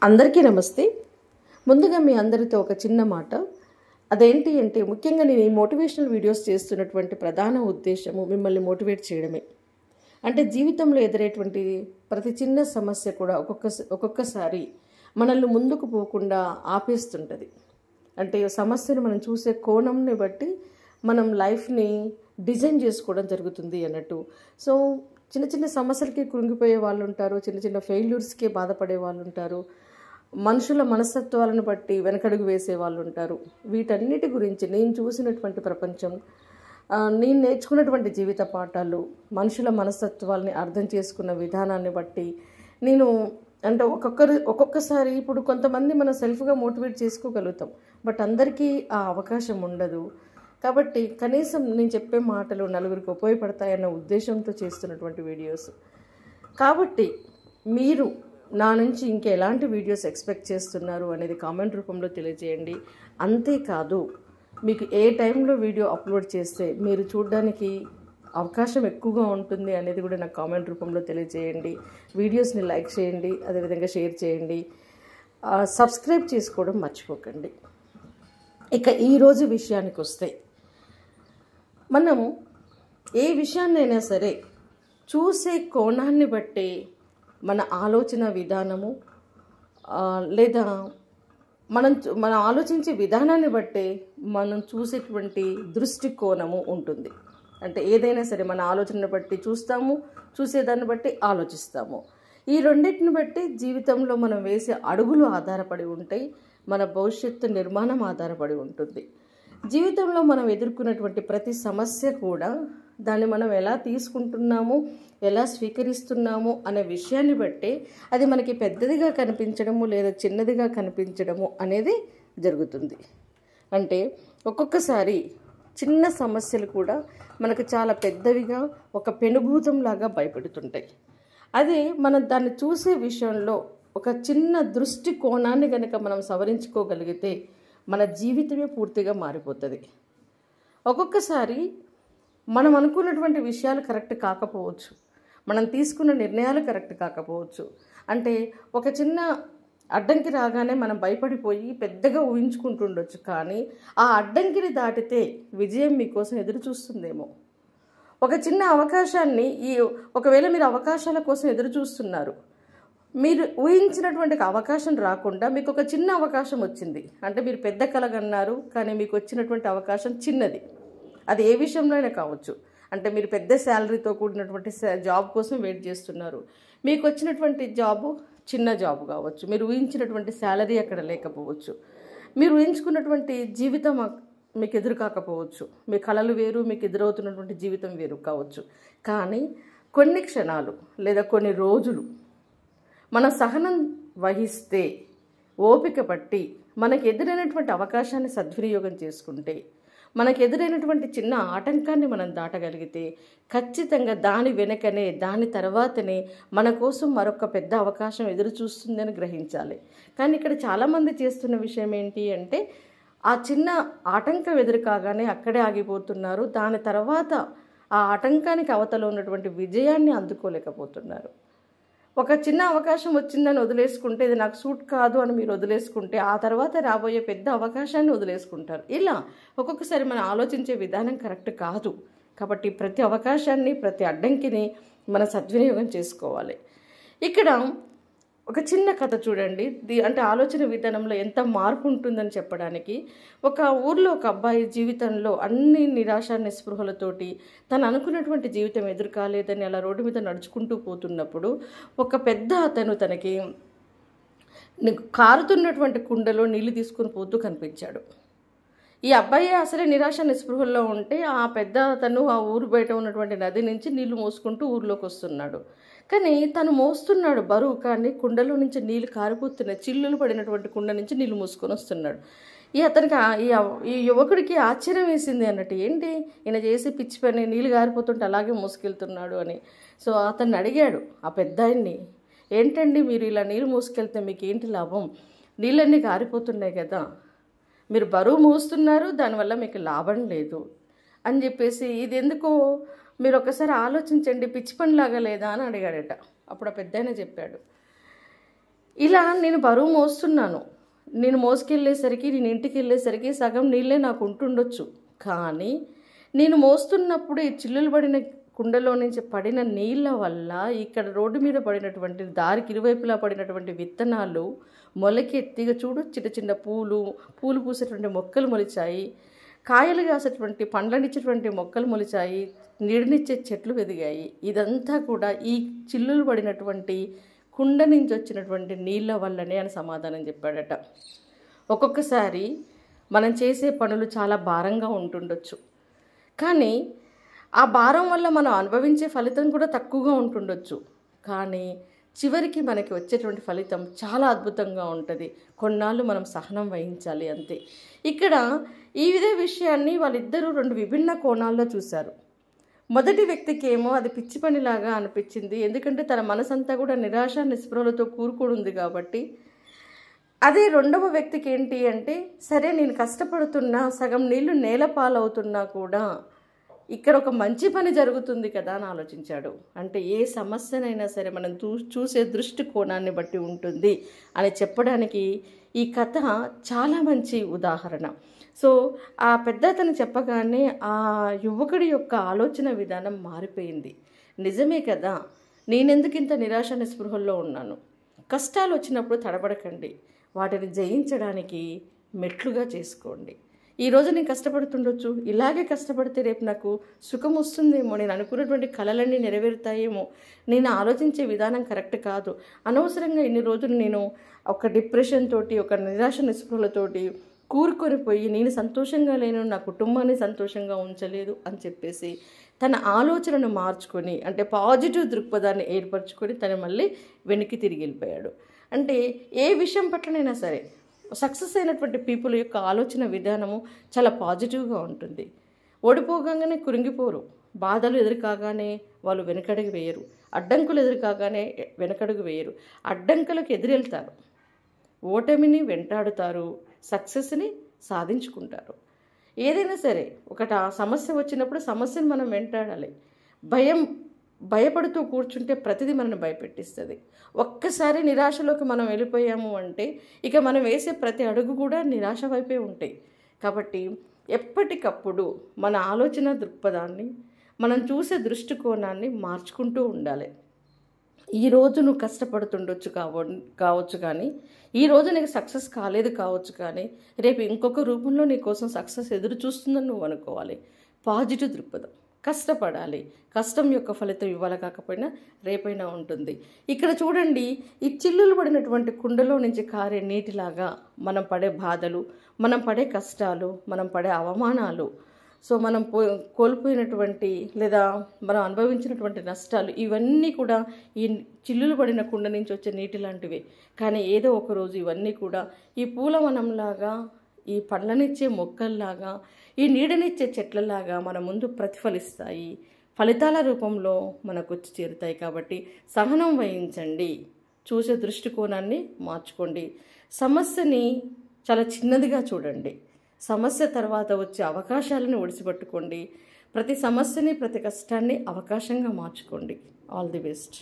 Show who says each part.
Speaker 1: అందరికీ నమస్తే. ముందుగా మీ అందరితో ఒక చిన్న మాట. అదేంటి అంటే ముఖ్యంగా నేను ఈ మోటివేషనల్ వీడియోస్ చేస్తున్నటువంటి ప్రధాన ఉద్దేశము మిమ్మల్ని మోటివేట్ చేయడమే. అంటే జీవితంలో ఎదురేటువంటి ప్రతి చిన్న సమస్య కూడా ఒక్కొక్కసారి మనల్ని ముందుకు పోకుండా ఆపేస్తుంటుంది. అంటే సమస్యను మనం చూసే కోణంని బట్టి మనం లైఫ్ని డిజైన్ చేసుకోవడం జరుగుతుంది అన్నట్టు. సో చిన్న చిన్న సమస్యలకి కృంగిపోయే వాళ్ళు ఉంటారు, చిన్న చిన్న ఫెయిల్యూర్స్కి బాధపడే వాళ్ళు ఉంటారు, మనుషుల మనస్తత్వాలను బట్టి వెనకడుగు వేసే వాళ్ళు ఉంటారు. వీటన్నిటి గురించి నేను చూసినటువంటి ప్రపంచం, నేను నేర్చుకున్నటువంటి జీవిత పాఠాలు, మనుషుల మనస్తత్వాలని అర్థం చేసుకున్న విధానాన్ని బట్టి నేను అంటే ఒక్కొక్కసారి ఇప్పుడు కొంతమంది మనం సెల్ఫ్గా మోటివేట్ చేసుకోగలుగుతాం, బట్ అందరికీ ఆ అవకాశం ఉండదు. కాబట్టి కనీసం నేను చెప్పే మాటలు నలుగురికి ఉపయోగపడతాయన్న ఉద్దేశంతో చేస్తున్నటువంటి వీడియోస్. కాబట్టి మీరు నా నుంచి ఇంకా ఎలాంటి వీడియోస్ ఎక్స్పెక్ట్ చేస్తున్నారు అనేది కామెంట్ రూపంలో తెలియజేయండి. అంతేకాదు మీకు ఏ టైంలో వీడియో అప్లోడ్ చేస్తే మీరు చూడడానికి అవకాశం ఎక్కువగా ఉంటుంది అనేది కూడా నాకు కామెంట్ రూపంలో తెలియజేయండి. వీడియోస్ని లైక్ చేయండి, అదేవిధంగా షేర్ చేయండి, సబ్స్క్రైబ్ చేసుకోవడం మర్చిపోకండి. ఇక ఈరోజు విషయానికి వస్తే, మనం ఏ విషయాన్నైనా సరే చూసే కోణాన్ని బట్టి మన ఆలోచన విధానము లేదా మనం ఆలోచించే విధానాన్ని బట్టే మనం చూసేటువంటి దృష్టికోణము ఉంటుంది. అంటే ఏదైనా సరే మన ఆలోచనను బట్టి చూస్తాము, చూసేదాన్ని బట్టి ఆలోచిస్తాము. ఈ రెండింటిని బట్టి జీవితంలో మనం వేసే అడుగులు ఆధారపడి ఉంటాయి, మన భవిష్యత్తు నిర్మాణం ఆధారపడి ఉంటుంది. జీవితంలో మనం ఎదుర్కొన్నటువంటి ప్రతి సమస్య కూడా దాన్ని మనం ఎలా తీసుకుంటున్నాము, ఎలా స్వీకరిస్తున్నాము అనే విషయాన్ని బట్టి అది మనకి పెద్దదిగా కనిపించడము లేదా చిన్నదిగా కనిపించడము అనేది జరుగుతుంది. అంటే ఒక్కొక్కసారి చిన్న సమస్యలు కూడా మనకు చాలా పెద్దవిగా ఒక పెనుభూతంలాగా భయపెడుతుంటాయి. అదే మనం దాన్ని చూసే విషయంలో ఒక చిన్న దృష్టి కోణాన్ని కనుక మనం సవరించుకోగలిగితే మన జీవితమే పూర్తిగా మారిపోతుంది. ఒక్కొక్కసారి మనం అనుకున్నటువంటి విషయాలు కరెక్ట్ కాకపోవచ్చు, మనం తీసుకున్న నిర్ణయాలు కరెక్ట్ కాకపోవచ్చు. అంటే ఒక చిన్న అడ్డంకి రాగానే మనం భయపడిపోయి పెద్దగా ఊహించుకుంటుండొచ్చు, కానీ ఆ అడ్డంకిని దాటితే విజయం మీకోసం ఎదురు చూస్తుందేమో. ఒక చిన్న అవకాశాన్ని ఒకవేళ మీరు అవకాశాల కోసం ఎదురు చూస్తున్నారు, మీరు ఊహించినటువంటి అవకాశం రాకుండా మీకు ఒక చిన్న అవకాశం వచ్చింది అంటే మీరు పెద్ద కలగన్నారు, కానీ మీకు వచ్చినటువంటి అవకాశం చిన్నది. అది ఏ విషయంలో అయినా కావచ్చు. అంటే మీరు పెద్ద శాలరీతో కూడినటువంటి జాబ్ కోసం వెయిట్ చేస్తున్నారు, మీకు వచ్చినటువంటి జాబు చిన్న జాబ్ కావచ్చు, మీరు ఊహించినటువంటి శాలరీ అక్కడ లేకపోవచ్చు, మీరు ఊహించుకున్నటువంటి జీవితం మీకు ఎదురు కాకపోవచ్చు, మీ కళలు వేరు, మీకు ఎదురవుతున్నటువంటి జీవితం వేరు కావచ్చు. కానీ కొన్ని క్షణాలు లేదా కొన్ని రోజులు మన సహనం వహిస్తే, ఓపిక పట్టి మనకు ఎదురైనటువంటి అవకాశాన్ని సద్వినియోగం చేసుకుంటే, మనకు ఎదురైనటువంటి చిన్న ఆటంకాన్ని మనం దాటగలిగితే ఖచ్చితంగా దాని వెనకనే దాని తర్వాతనే మన కోసం మరొక పెద్ద అవకాశం ఎదురు చూస్తుందని గ్రహించాలి. కానీ ఇక్కడ చాలామంది చేస్తున్న విషయం ఏంటి అంటే ఆ చిన్న ఆటంకం ఎదురు కాగానే అక్కడే ఆగిపోతున్నారు. దాని తర్వాత ఆ ఆటంకానికి అవతల ఉన్నటువంటి విజయాన్ని అందుకోలేకపోతున్నారు. ఒక చిన్న అవకాశం వచ్చిందని వదిలేసుకుంటే, ఇది నాకు సూట్ కాదు అని మీరు వదిలేసుకుంటే, ఆ తర్వాత రాబోయే పెద్ద అవకాశాన్ని వదిలేసుకుంటారు. ఇలా ఒక్కొక్కసారి మనం ఆలోచించే విధానం కరెక్ట్ కాదు. కాబట్టి ప్రతి అవకాశాన్ని, ప్రతి అడ్డంకిని మనం సద్వినియోగం చేసుకోవాలి. ఇక్కడ ఒక చిన్న కథ చూడండి. అంటే ఆలోచన విధానంలో ఎంత మార్పు ఉంటుందని చెప్పడానికి. ఒక ఊర్లో ఒక అబ్బాయి జీవితంలో అన్ని నిరాశ నిస్పృహలతోటి తను అనుకున్నటువంటి జీవితం ఎదురు కాలేదని అలా రోడ్డు మీద నడుచుకుంటూ పోతున్నప్పుడు ఒక పెద్ద అతను తనకి కారుతున్నటువంటి కుండలో నీళ్లు తీసుకుని పోతూ కనిపించాడు. ఈ అబ్బాయి అసలే నిరాశ నిస్పృహల్లో ఉంటే ఆ పెద్ద అతను ఆ ఊరు బయట ఉన్నటువంటి నది నుంచి నీళ్లు మోసుకుంటూ ఊరిలోకి వస్తున్నాడు. కానీ తను మోస్తున్నాడు బరువు, కానీ కుండలో నుంచి నీళ్లు కారిపోతున్నాయి. చిల్లులు పడినటువంటి కుండ నుంచి నీళ్లు మూసుకొని వస్తున్నాడు. ఈ యువకుడికి ఆశ్చర్యం వేసింది అన్నట్టు, ఏంటి ఈయన చేసి పిచ్చి పని, నీళ్ళు కారిపోతుంటే అలాగే మోసుకెళ్తున్నాడు అని. సో అతన్ని అడిగాడు ఆ పెద్ద ఆయన్ని, ఏంటండి మీరు ఇలా నీళ్ళు మోసుకెళ్తే మీకు ఏంటి లాభం? నీళ్ళన్నీ కారిపోతున్నాయి కదా, మీరు బరువు మోస్తున్నారు, దానివల్ల మీకు లాభం లేదు అని చెప్పేసి, ఇది ఎందుకో మీరు ఒకసారి ఆలోచించండి, పిచ్చి పనిలాగా లేదా అని అడిగాడట. అప్పుడు ఆ పెద్దాయన చెప్పాడు, ఇలా నేను బరువు మోస్తున్నాను, నేను మోసుకెళ్ళేసరికి, నేను ఇంటికి వెళ్ళేసరికి సగం నీళ్ళే నాకు ఉంటుండొచ్చు. కానీ నేను మోస్తున్నప్పుడు ఈ చిల్లులు పడిన కుండలో నుంచి పడిన నీళ్ళ వల్ల ఇక్కడ రోడ్డు మీద పడినటువంటి, దారికి ఇరువైపులా పడినటువంటి విత్తనాలు మొలకెత్తిగా చూడు, చిన్న చిన్న పూలు పూసేటువంటి మొక్కలు మొలిచాయి, కాయలు కాసేటువంటి పండ్లనిచ్చేటువంటి మొక్కలు మొలిచాయి, నీడనిచ్చే చెట్లు ఎదిగాయి. ఇదంతా కూడా ఈ చిల్లులు పడినటువంటి కుండ నుంచి వచ్చినటువంటి నీళ్ళ వల్లనే అని సమాధానం చెప్పాడట. ఒక్కొక్కసారి మనం చేసే పనులు చాలా భారంగా ఉంటుండొచ్చు, కానీ ఆ భారం వల్ల మనం అనుభవించే ఫలితం కూడా తక్కువగా ఉంటుండొచ్చు. కానీ చివరికి మనకి వచ్చేటువంటి ఫలితం చాలా అద్భుతంగా ఉంటుంది. కొన్నాళ్ళు మనం సహనం వహించాలి అంతే. ఇక్కడ ఇదే విషయాన్ని వాళ్ళిద్దరూ 2 విభిన్న కోణాల్లో చూశారు. మొదటి వ్యక్తికి ఏమో అది పిచ్చి పనిలాగా అనిపించింది, ఎందుకంటే తన మనసంతా కూడా నిరాశ నిస్పృహలతో కూరుకొని ఉంది కాబట్టి. అదే రెండవ వ్యక్తికి ఏంటి అంటే, సరే నేను కష్టపడుతున్నా, సగం నీళ్లు నేల పాలవుతున్నా కూడా ఇక్కడ ఒక మంచి పని జరుగుతుంది కదా అని ఆలోచించాడు. అంటే ఏ సమస్యనైనా సరే మనం చూసే దృష్టి కోణాన్ని బట్టి ఉంటుంది అని చెప్పడానికి ఈ కథ చాలా మంచి ఉదాహరణ. సో ఆ పెద్ద అతను చెప్పగానే ఆ యువకుడి యొక్క ఆలోచన విధానం మారిపోయింది. నిజమే కదా, నేనెందుకు ఇంత నిరాశ నిస్పృహల్లో ఉన్నాను? కష్టాలు వచ్చినప్పుడు తడబడకండి, వాటిని జయించడానికి మెట్లుగా చేసుకోండి. ఈరోజు నేను కష్టపడుతుండొచ్చు, ఇలాగే కష్టపడితే రేపు నాకు సుఖం వస్తుందేమో, నేను అనుకున్నటువంటి కలలన్నీ నెరవేరుతాయేమో, నేను ఆలోచించే విధానం కరెక్ట్ కాదు, అనవసరంగా ఇన్ని రోజులు నేను ఒక డిప్రెషన్ తోటి, ఒక నిరాశ నిస్పృహలతోటి కూరుకొని పోయి నేను సంతోషంగా లేను, నా కుటుంబాన్ని సంతోషంగా ఉంచలేదు అని చెప్పేసి తన ఆలోచనను మార్చుకొని, అంటే పాజిటివ్ దృక్పథాన్ని ఏర్పరచుకొని తను మళ్ళీ వెనక్కి తిరిగి వెళ్ళిపోయాడు. అంటే ఏ విషయం పట్లనైనా సరే సక్సెస్ అయినటువంటి పీపుల్ యొక్క ఆలోచన విధానము చాలా పాజిటివ్గా ఉంటుంది. ఓడిపోగానే కురింగిపోరు, బాధలు ఎదురుకాగానే వాళ్ళు వెనకడుగు వేయరు, అడ్డంకులు ఎదురుకాగానే వెనకడుగు వేయరు, అడ్డంకులకు ఎదురెళ్తారు, ఓటమిని వెంటాడుతారు, సక్సెస్ని సాధించుకుంటారు. ఏదైనా సరే ఒకటి సమస్య వచ్చినప్పుడు సమస్యను మనం వెంటాడాలి. భయపడుతూ కూర్చుంటే ప్రతిదీ మనల్ని భయపెట్టిస్తుంది. ఒక్కసారి నిరాశలోకి మనం వెళ్ళిపోయాము అంటే ఇక మనం వేసే ప్రతి అడుగు కూడా నిరాశ వైపే ఉంటాయి. కాబట్టి ఎప్పటికప్పుడు మన ఆలోచన దృక్పథాన్ని, మనం చూసే దృష్టికోణాన్ని మార్చుకుంటూ ఉండాలి. ఈరోజు నువ్వు కష్టపడుతుండొచ్చు కావచ్చు, కానీ ఈరోజు నీకు సక్సెస్ కాలేదు కావచ్చు, కానీ రేపు ఇంకొక రూపంలో నీ కోసం సక్సెస్ ఎదురు చూస్తుందని నువ్వు అనుకోవాలి. పాజిటివ్ దృక్పథం. కష్టపడాలి, కష్టం యొక్క ఫలితం ఇవాళ కాకపోయినా రేపైనా ఉంటుంది. ఇక్కడ చూడండి, ఈ చిల్లులు పడినటువంటి కుండలో నుంచి కారే నీటిలాగా మనం పడే బాధలు, మనం పడే కష్టాలు, మనం పడే అవమానాలు, సో మనం కోల్పోయినటువంటి లేదా మనం అనుభవించినటువంటి నష్టాలు, ఇవన్నీ కూడా ఈ చిల్లులు పడిన కుండ నుంచి వచ్చే నీటి లాంటివి. కానీ ఏదో ఒకరోజు ఇవన్నీ కూడా ఈ పూలవనంలాగా, ఈ పండ్లనిచ్చే మొక్కల్లాగా, ఈ నీడనిచ్చే చెట్లలాగా మన ముందు ప్రతిఫలిస్తాయి, ఫలితాల రూపంలో మనకు వచ్చి చేరుతాయి. కాబట్టి సహనం వహించండి, చూసే దృష్టికోణాన్ని మార్చుకోండి, సమస్యని చాలా చిన్నదిగా చూడండి, సమస్య తర్వాత వచ్చే అవకాశాలను ఒడిసిపట్టుకోండి, ప్రతి సమస్యని, ప్రతి కష్టాన్ని అవకాశంగా మార్చుకోండి. All the best.